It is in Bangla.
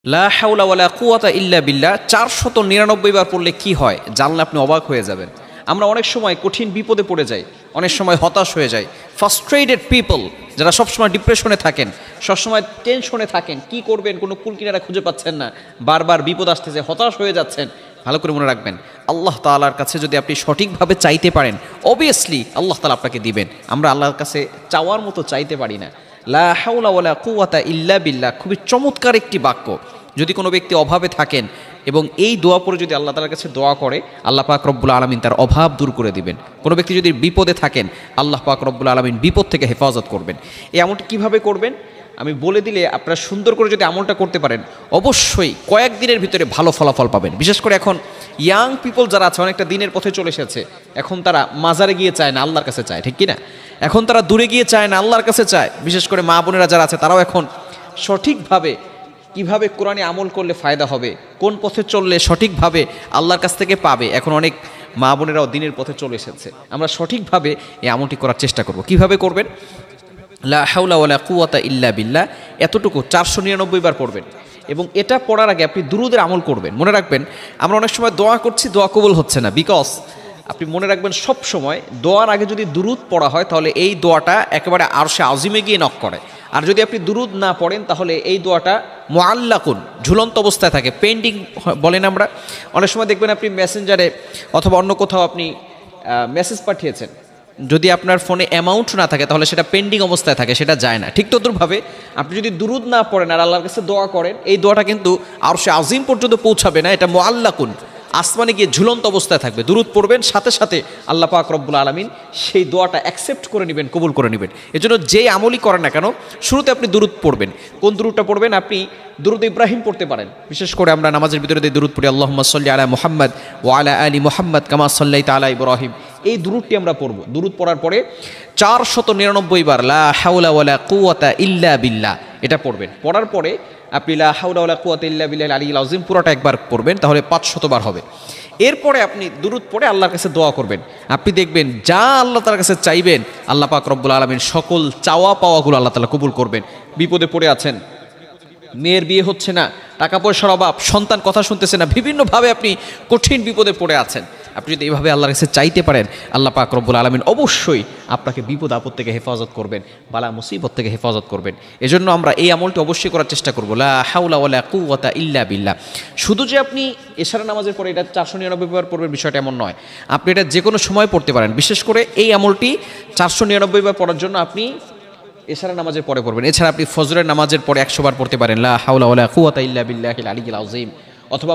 লা হাওলা ওয়ালা কুওয়াতা ইল্লা বিল্লাহ 499 বার পড়লে কি হয় জানলে আপনি অবাক হয়ে যাবেন। আমরা অনেক সময় কঠিন বিপদে পড়ে যাই, অনেক সময় হতাশ হয়ে যাই। ফ্রাস্ট্রেটেড পিপল, যারা সবসময় ডিপ্রেশনে থাকেন, সবসময় টেনশনে থাকেন, কি করবেন কোনো কুল কিনারা খুঁজে পাচ্ছেন না, বারবার বিপদ আসতেছে, হতাশ হয়ে যাচ্ছেন। ভালো করে মনে রাখবেন, আল্লাহ তাআলার কাছে যদি আপনি সঠিকভাবে চাইতে পারেন, অবভিয়াসলি আল্লাহ তাআলা আপনাকে দিবেন। আমরা আল্লাহর কাছে চাওয়ার মতো চাইতে পারি না। লা হাওলা ওয়ালা কুওয়াতা ইল্লা বিল্লাহ খুবই চমৎকার একটি বাক্য। যদি কোনো ব্যক্তি অভাবে থাকেন এবং এই দোয়া পরে যদি আল্লাহ তাআলার কাছে দোয়া করে, আল্লাহ পাক রব্বুল আলামিন তার অভাব দূর করে দিবেন। কোনো ব্যক্তি যদি বিপদে থাকেন, আল্লাহ পাক রব্বুল আলামিন বিপদ থেকে হেফাজত করবেন। এই আমলটি কীভাবে করবেন আমি বলে দিলে আপনারা সুন্দর করে যদি আমলটা করতে পারেন, অবশ্যই কয়েকদিনের ভিতরে ভালো ফলাফল পাবেন। বিশেষ করে এখন ইয়াং পিপল যারা আছে, অনেকটা দিনের পথে চলে এসেছে, এখন তারা মাজারে গিয়ে চায় না, আল্লাহর কাছে চায়, ঠিক কিনা? এখন তারা দূরে গিয়ে চায় না, আল্লাহর কাছে চায়। বিশেষ করে মা বোনেরা যারা আছে, তারাও এখন সঠিকভাবে কিভাবে কোরআনে আমল করলে ফায়দা হবে, কোন পথে চললে সঠিকভাবে আল্লাহর কাছ থেকে পাবে, এখন অনেক মা বোনেরাও দিনের পথে চলে এসেছে। আমরা সঠিকভাবে এই আমলটি করার চেষ্টা করব। কিভাবে করবেন? লা হাওলা ওয়ালা কুওয়াতা ইল্লা বিল্লাহ এতটুকু 499 বার পড়বেন। এবং এটা পড়ার আগে আপনি দুরুদের আমল করবেন। মনে রাখবেন, আমরা অনেক সময় দোয়া করছি, দোয়া কবুল হচ্ছে না, বিকজ আপনি মনে রাখবেন সব সময় দোয়ার আগে যদি দুরুদ পড়া হয়, তাহলে এই দোয়াটা একেবারে আরশে আজিমে গিয়ে নক করে। আর যদি আপনি দুরুদ না পড়েন, তাহলে এই দোয়াটা মুআল্লাকুন, ঝুলন্ত অবস্থায় থাকে, পেন্ডিং বলেন আমরা। অনেক সময় দেখবেন আপনি মেসেঞ্জারে অথবা অন্য কোথাও আপনি মেসেজ পাঠিয়েছেন, যদি আপনার ফোনে অ্যামাউন্ট না থাকে, তাহলে সেটা পেন্ডিং অবস্থায় থাকে, সেটা যায় না। ঠিক তদ্রুপভাবে আপনি যদি দুরুদ না পড়েন আর আল্লাহর কাছে দোয়া করেন, এই দোয়াটা কিন্তু আরশে আজিম পর্যন্ত পৌঁছাবে না, এটা মুআল্লাকুন, আসমানে গিয়ে ঝুলন্ত অবস্থায় থাকবে। দুরুদ পড়বেন, সাথে সাথে আল্লাহ পাক রব্বুল আলামিন সেই দোয়াটা অ্যাকসেপ্ট করে নেবেন, কবুল করে নেবেন। এজন্য যেই আমলই করেন না কেন, শুরুতে আপনি দুরুদ পড়বেন। কোন দুরুদটা পড়বেন? আপনি দুরুদ ইব্রাহিম পড়তে পারেন। বিশেষ করে আমরা নামাজের ভিতরে দিয়ে দুরুদ পড়ি, আল্লাহুম্মা সাল্লি আলা মুহাম্মদ ওয়া আলা আলি মুহাম্মদ কামা সাল্লাইতা আলা ইব্রাহিম। এই দুরুদটি আমরা পড়ব। দুরুদ পড়ার পরে 499 বার লা হাওলা ওয়ালা কুওয়াতা ইল্লা বিল্লাহ এটা পড়বেন। পড়ার পরে আপনি লা হাওলা ওয়ালা কুওয়াতা ইল্লা বিল্লাহিল আলিয়্যিল আযীম পুরোটা একবার পড়বেন, তাহলে 500 বার হবে। এরপরে আপনি দুরুদ পড়ে আল্লাহর কাছে দোয়া করবেন। আপনি দেখবেন যা আল্লাহ তাআলার কাছে চাইবেন, আল্লাহ পাক রব্বুল আলামিন সকল চাওয়া পাওয়াগুলো আল্লাহ তাআলা কবুল করবেন। বিপদে পড়ে আছেন, মেয়ের বিয়ে হচ্ছে না, টাকা পয়সার অভাব, সন্তান কথা শুনতেছে না, বিভিন্নভাবে আপনি কঠিন বিপদে পড়ে আছেন, আপনি যদি এইভাবে আল্লাহর কাছে চাইতে পারেন, আল্লাহ পাক রব্বুল আলামিন অবশ্যই আপনাকে বিপদ আপদ থেকে হেফাজত করবেন, বালা মুসিবত থেকে হেফাজত করবেন। এজন্য আমরা এই আমলটি অবশ্যই করার চেষ্টা করব, লা হাওলা ওয়ালা কুওয়াতা ইল্লা বিল্লাহ। শুধু যে আপনি এশারা নামাজের পরে এটা 499 বার পড়বেন বিষয়টা এমন নয়, আপনি এটা যে কোনো সময় পড়তে পারেন। বিশেষ করে এই আমলটি 499 বার পড়ার জন্য আপনি এশারা নামাজের পরে পড়বেন। এছাড়া আপনি ফজরের নামাজের পরে 100 বার পড়তে পারেন, লা হাওলা ওয়ালা কুওয়াতা ইল্লা বিল্লাহিল আলিয়্যিল আযীম, অথবা